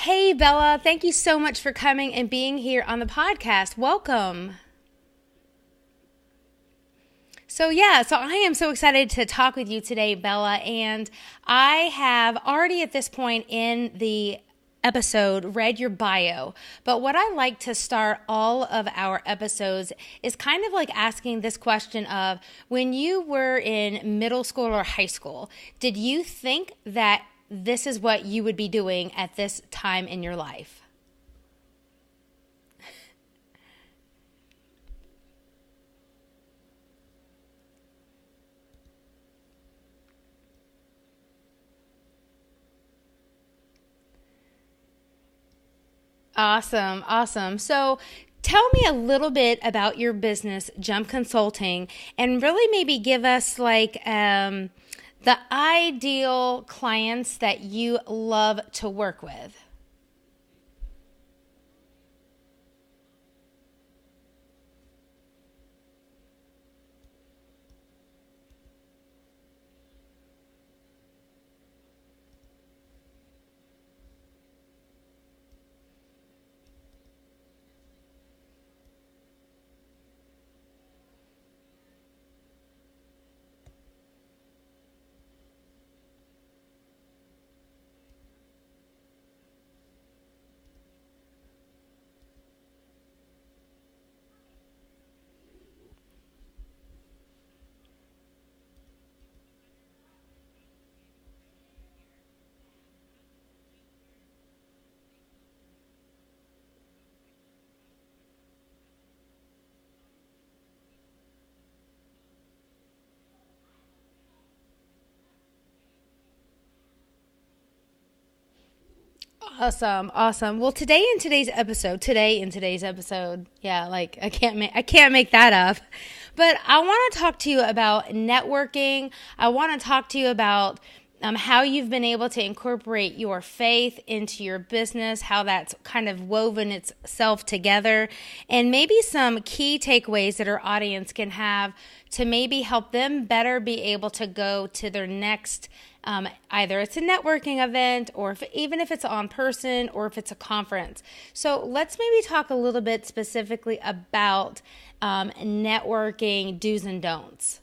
Hey, Bella, thank you so much for coming and being here on the podcast. Welcome. So I am so excited to talk with you today, Bella, and I have already at this point in the episode read your bio. But what I like to start all of our episodes is kind of like asking this question of when you were in middle school or high school, did you think that this is what you would be doing at this time in your life? Awesome, awesome. So tell me a little bit about your business, Jump Consulting, and really maybe give us the ideal clients that you love to work with. Awesome, awesome. Well, today in today's episode, yeah, like I can't make that up. But I want to talk to you about networking. I want to talk to you about how you've been able to incorporate your faith into your business, how that's kind of woven itself together, and maybe some key takeaways that our audience can have to maybe help them better be able to go to their next either it's a networking event or even if it's on person or if it's a conference. So let's maybe talk a little bit specifically about networking do's and don'ts.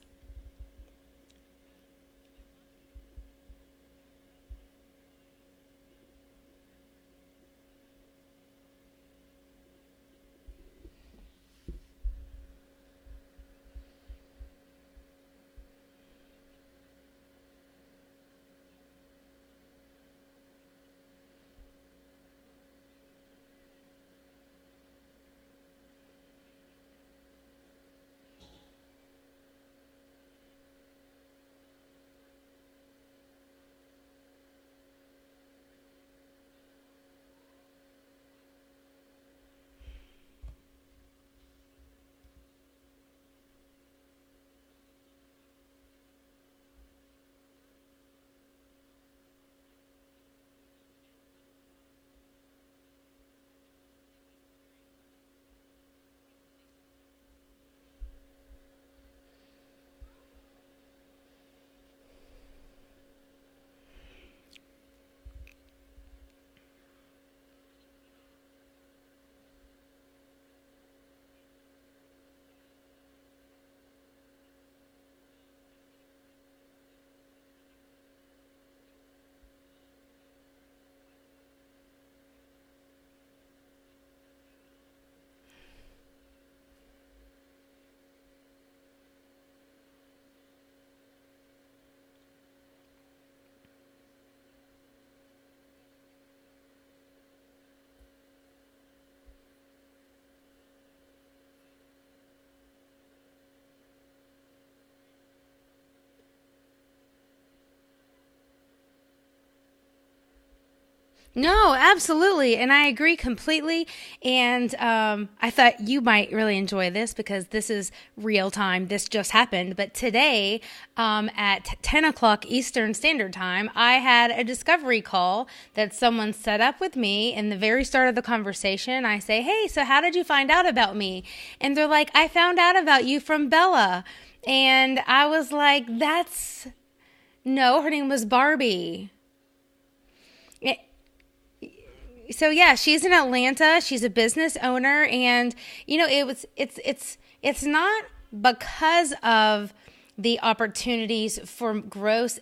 No, absolutely. And I agree completely. And I thought you might really enjoy this because this is real time. This just happened. But today, at 10 o'clock Eastern Standard Time, I had a discovery call that someone set up with me. In the very start of the conversation, I say, "Hey, so how did you find out about me?" And they're like, "I found out about you from Bella." And I was like, that's no, her name was Barbie. So yeah, she's in Atlanta. She's a business owner, and it's not because of the opportunities for growth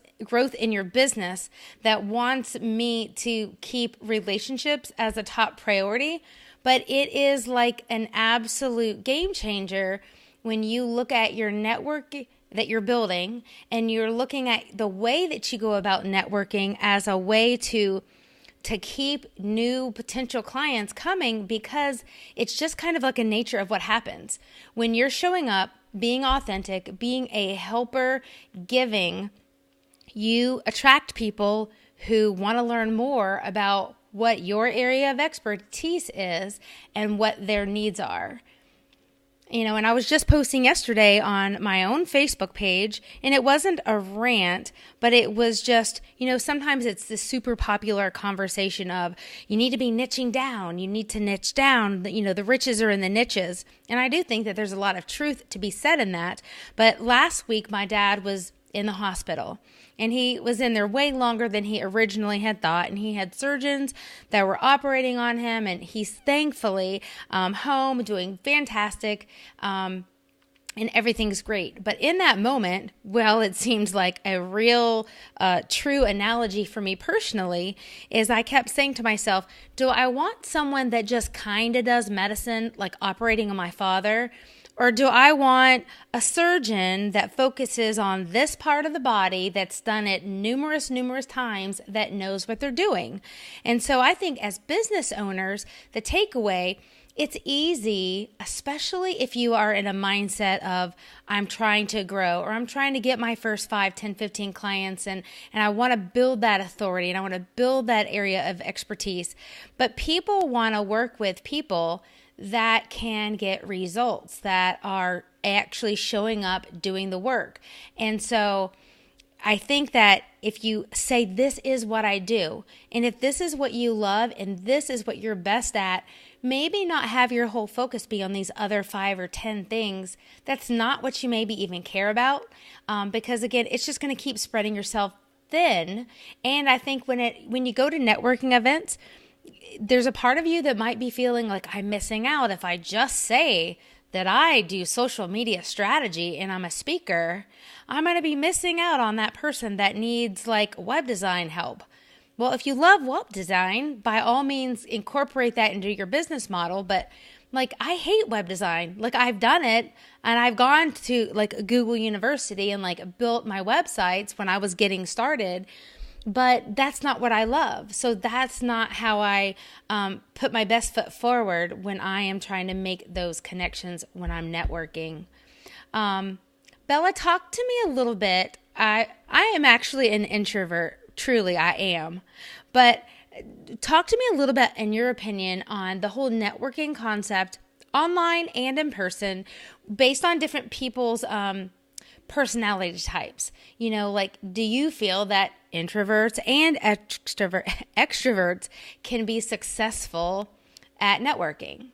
in your business that wants me to keep relationships as a top priority, but it is like an absolute game changer when you look at your network that you're building and you're looking at the way that you go about networking as a way to keep new potential clients coming, because it's just kind of like a nature of what happens when you're showing up, being authentic, being a helper, giving. You attract people who want to learn more about what your area of expertise is and what their needs are. And I was just posting yesterday on my own Facebook page, and it wasn't a rant, but it was just, sometimes it's this super popular conversation of you need to be niching down, you need to niche down, the riches are in the niches. And I do think that there's a lot of truth to be said in that. But last week, my dad was in the hospital, and he was in there way longer than he originally had thought, and he had surgeons that were operating on him, and he's thankfully home doing fantastic, and everything's great. But in that moment, well, it seems like a real true analogy for me personally is I kept saying to myself, do I want someone that just kind of does medicine, like operating on my father? Or do I want a surgeon that focuses on this part of the body, that's done it numerous times, that knows what they're doing? And so I think as business owners, the takeaway, it's easy, especially if you are in a mindset of I'm trying to grow, or I'm trying to get my first 5, 10, 15 clients, and I want to build that authority, and I want to build that area of expertise. But people want to work with people that can get results, that are actually showing up doing the work. And so I think that if you say, this is what I do, and if this is what you love and this is what you're best at, maybe not have your whole focus be on these other 5 or 10 things. That's not what you maybe even care about, because again, it's just going to keep spreading yourself thin. And I think when you go to networking events, there's a part of you that might be feeling like, I'm missing out if I just say that I do social media strategy and I'm a speaker. I'm going to be missing out on that person that needs like web design help. Well, if you love web design, by all means incorporate that into your business model. But like, I hate web design. Like, I've done it, and I've gone to like Google University and like built my websites when I was getting started. But that's not what I love. So that's not how I put my best foot forward when I am trying to make those connections when I'm networking. Bella, talk to me a little bit. I am actually an introvert. Truly, I am. But talk to me a little bit, in your opinion, on the whole networking concept, online and in person, based on different people's personality types. Like, do you feel that introverts and extroverts can be successful at networking?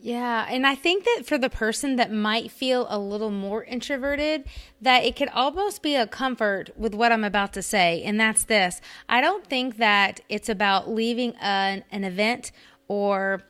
Yeah, and I think that for the person that might feel a little more introverted, that it could almost be a comfort with what I'm about to say, and that's this. I don't think that it's about leaving an event or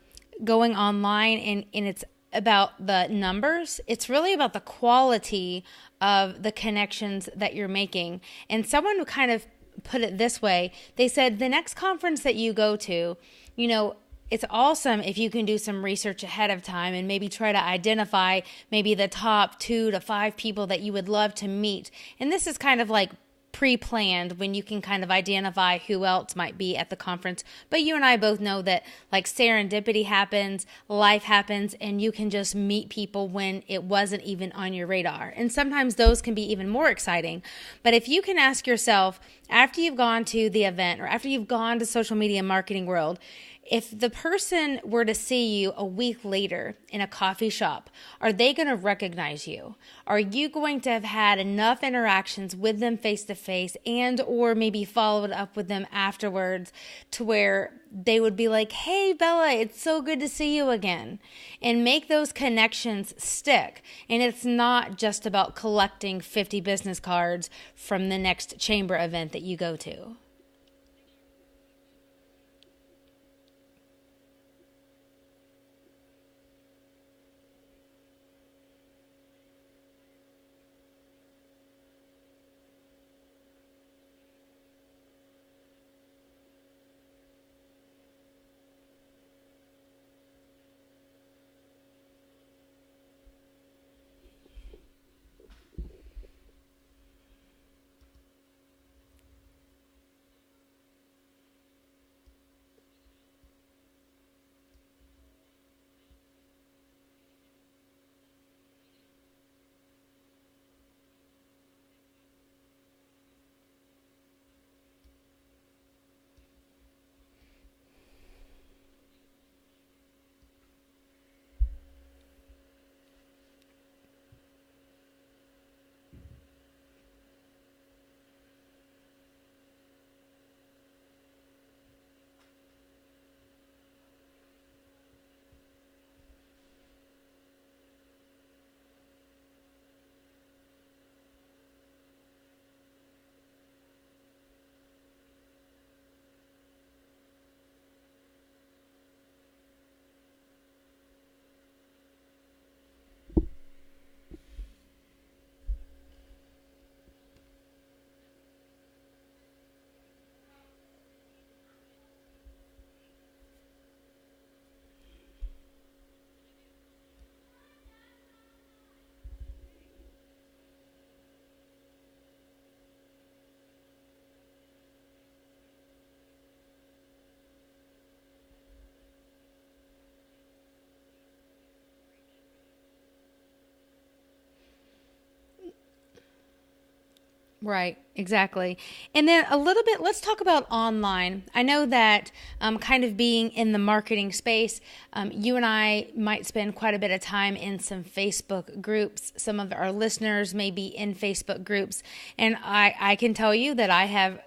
going online and it's about the numbers. It's really about the quality of the connections that you're making. And someone kind of put it this way. They said the next conference that you go to, you know, it's awesome if you can do some research ahead of time and maybe try to identify maybe the top 2 to 5 people that you would love to meet. And this is kind of like pre-planned when you can kind of identify who else might be at the conference. But you and I both know that like serendipity happens, life happens, and you can just meet people when it wasn't even on your radar. And sometimes those can be even more exciting. But if you can ask yourself, after you've gone to the event or after you've gone to social media marketing world, if the person were to see you a week later in a coffee shop, are they going to recognize you? Are you going to have had enough interactions with them face to face and or maybe followed up with them afterwards to where they would be like, hey, Bella, it's so good to see you again, and make those connections stick. And it's not just about collecting 50 business cards from the next chamber event that you go to. Right, exactly. And then a little bit, let's talk about online. I know that kind of being in the marketing space, you and I might spend quite a bit of time in some Facebook groups. Some of our listeners may be in Facebook groups. And I can tell you that I have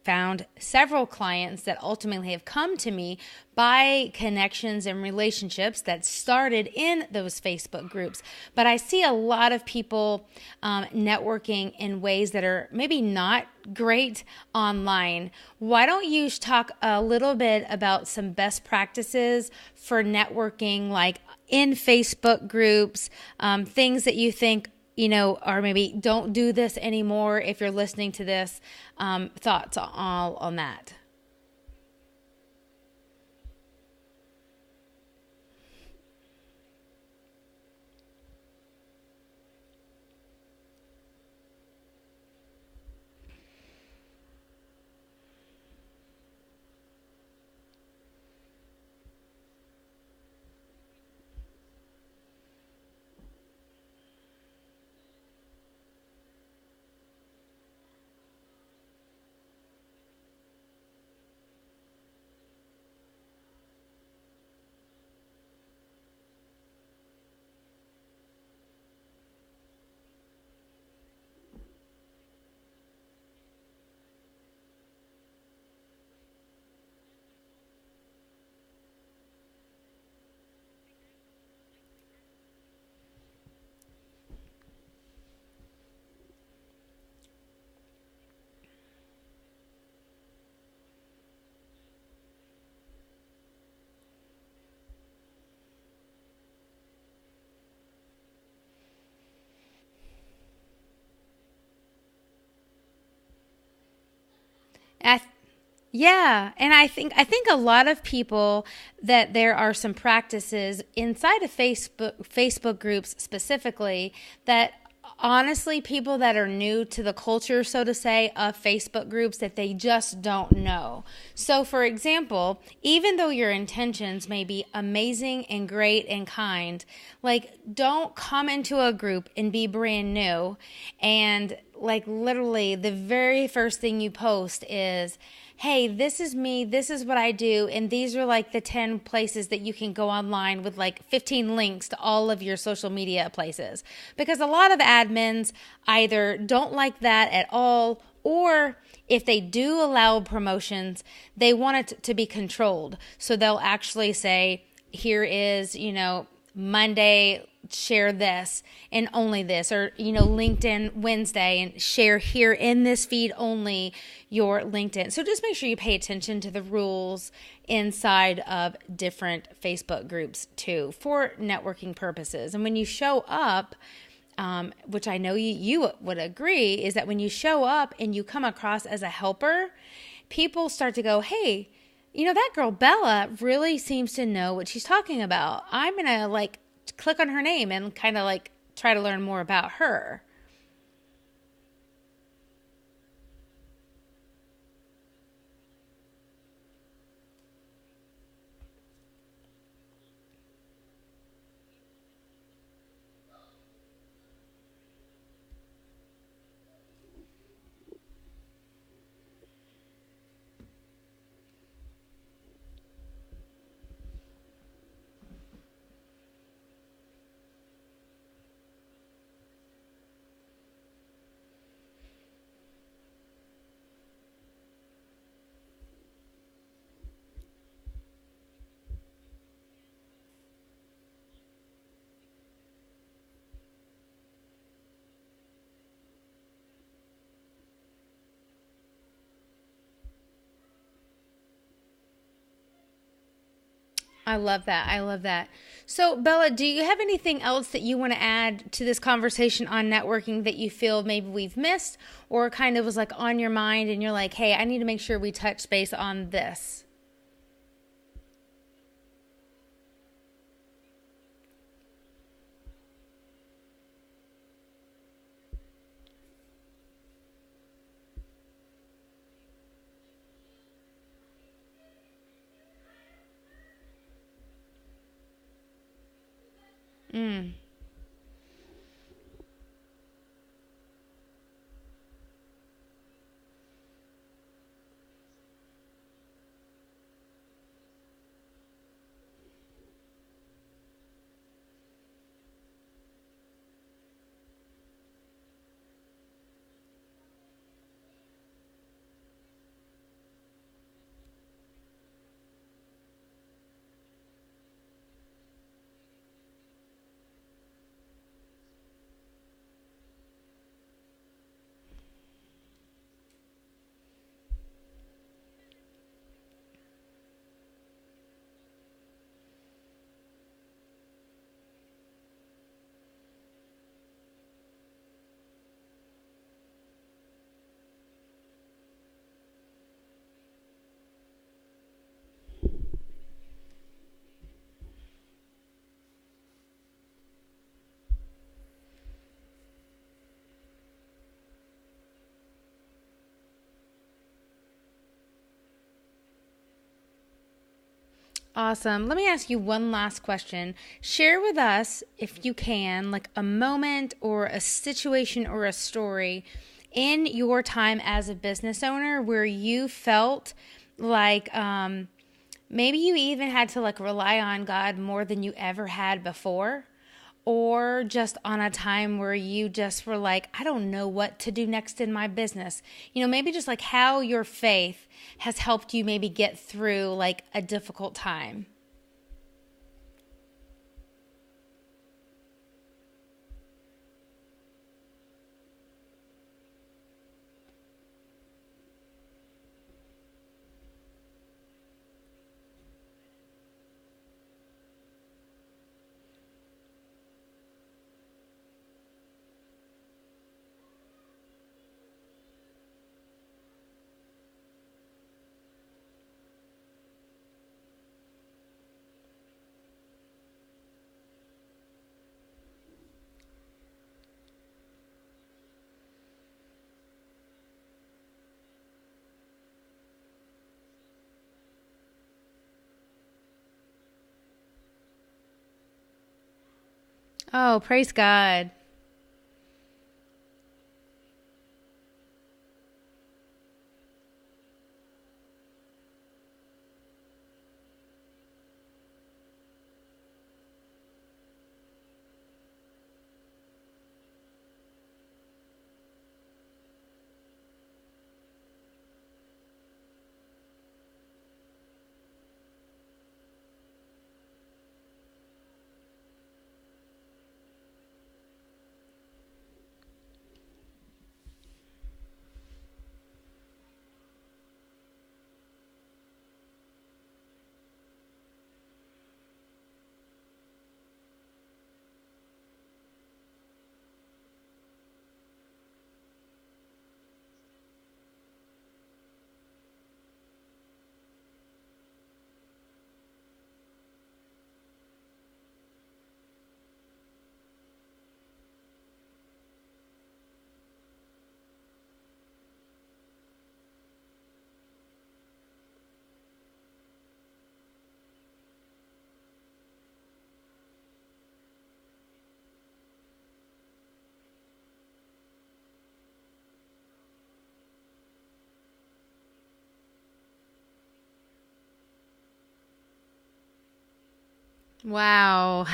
found several clients that ultimately have come to me by connections and relationships that started in those Facebook groups. But I see a lot of people networking in ways that are maybe not great online. Why don't you talk a little bit about some best practices for networking, like in Facebook groups, things that you think or maybe don't do this anymore if you're listening to this, thoughts all on that. I Yeah, and I think a lot of people that there are some practices inside of Facebook groups specifically that honestly people that are new to the culture, so to say, of Facebook groups that they just don't know. So for example, even though your intentions may be amazing and great and kind, like don't come into a group and be brand new and like literally the very first thing you post is, hey, this is me, this is what I do, and these are like the 10 places that you can go online with like 15 links to all of your social media places. Because a lot of admins either don't like that at all, or if they do allow promotions, they want it to be controlled. So they'll actually say, here is, Monday, share this and only this, or LinkedIn Wednesday and share here in this feed only your LinkedIn. So just make sure you pay attention to the rules inside of different Facebook groups too for networking purposes. And when you show up, which I know you would agree, is that when you show up and you come across as a helper, people start to go, hey, that girl Bella really seems to know what she's talking about. I'm going to like click on her name and kind of like try to learn more about her. I love that. I love that. So, Bella, do you have anything else that you want to add to this conversation on networking that you feel maybe we've missed or kind of was like on your mind and you're like, hey, I need to make sure we touch base on this? Mm. Awesome. Let me ask you one last question. Share with us, if you can, like a moment or a situation or a story in your time as a business owner where you felt like maybe you even had to like rely on God more than you ever had before, or just on a time where you just were like, I don't know what to do next in my business. Maybe just like how your faith has helped you maybe get through like a difficult time. Oh, praise God. Wow.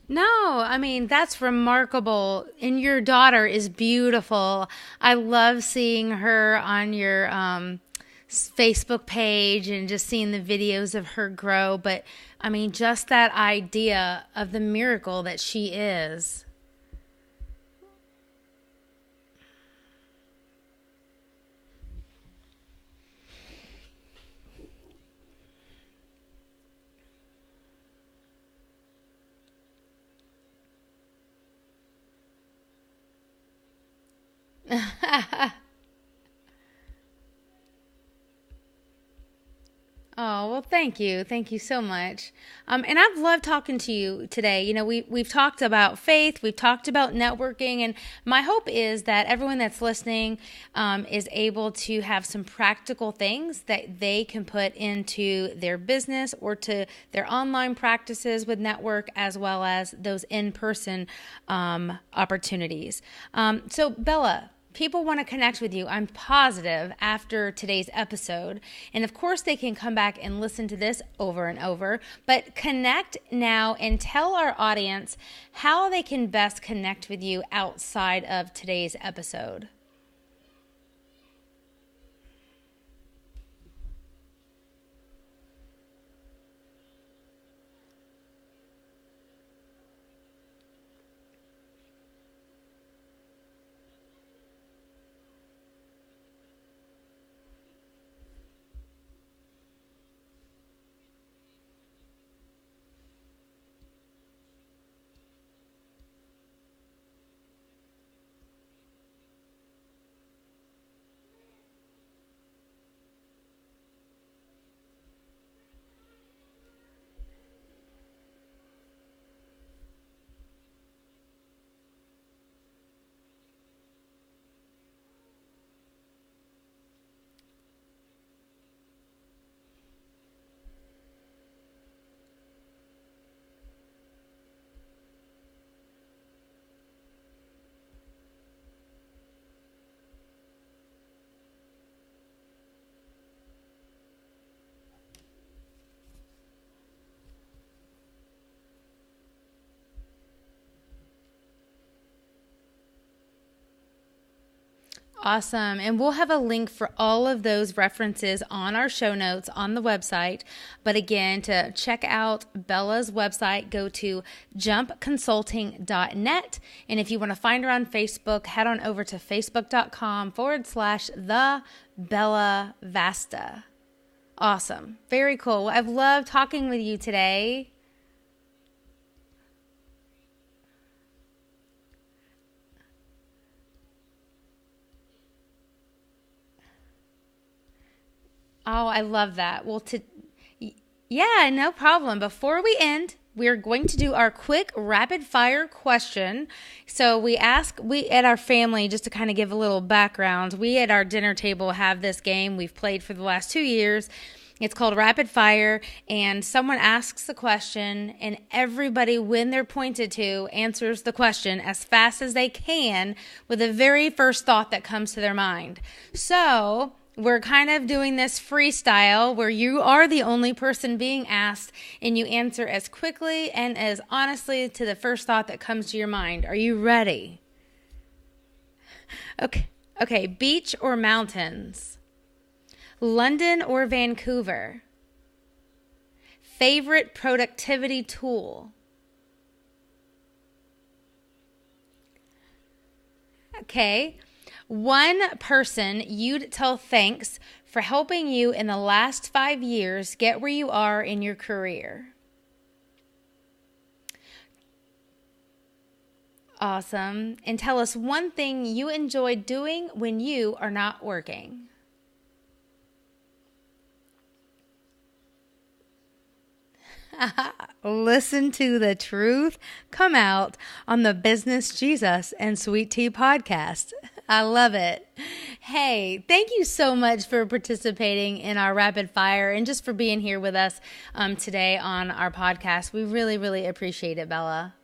No, I mean, that's remarkable. And your daughter is beautiful. I love seeing her on your Facebook page and just seeing the videos of her grow. But I mean, just that idea of the miracle that she is. Oh, well, thank you. Thank you so much. And I've loved talking to you today. You know, we've talked about faith, we've talked about networking, and my hope is that everyone that's listening is able to have some practical things that they can put into their business or to their online practices with network, as well as those in person opportunities. So, Bella, people want to connect with you, I'm positive, after today's episode. And of course, they can come back and listen to this over and over. But connect now and tell our audience how they can best connect with you outside of today's episode. Awesome. And we'll have a link for all of those references on our show notes on the website. But again, to check out Bella's website, go to jumpconsulting.net. And if you want to find her on Facebook, head on over to facebook.com/the Bella Vasta. Awesome. Very cool. I've loved talking with you today. Oh, I love that. Well, Yeah, no problem. Before we end, we're going to do our quick rapid fire question. So we at our family, just to kind of give a little background, we at our dinner table have this game we've played for the last 2 years. It's called Rapid Fire, and someone asks the question, and everybody, when they're pointed to, answers the question as fast as they can with the very first thought that comes to their mind. So we're kind of doing this freestyle where you are the only person being asked, and you answer as quickly and as honestly to the first thought that comes to your mind. Are you ready? Okay. Beach or mountains? London or Vancouver? Favorite productivity tool? Okay. One person you'd tell thanks for helping you in the last 5 years get where you are in your career. Awesome. And tell us one thing you enjoy doing when you are not working. Listen to the truth come out on the Business Jesus and Sweet Tea podcast. I love it. Hey, thank you so much for participating in our rapid fire and just for being here with us today on our podcast. We really, really appreciate it, Bella.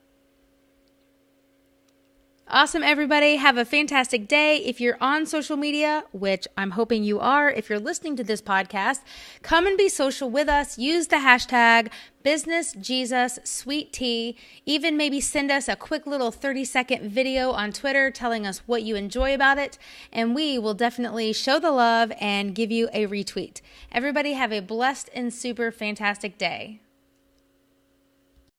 Awesome, everybody. Have a fantastic day. If you're on social media, which I'm hoping you are, if you're listening to this podcast, come and be social with us. Use the hashtag BusinessJesusSweetTea. Even maybe send us a quick little 30-second video on Twitter telling us what you enjoy about it, and we will definitely show the love and give you a retweet. Everybody have a blessed and super fantastic day.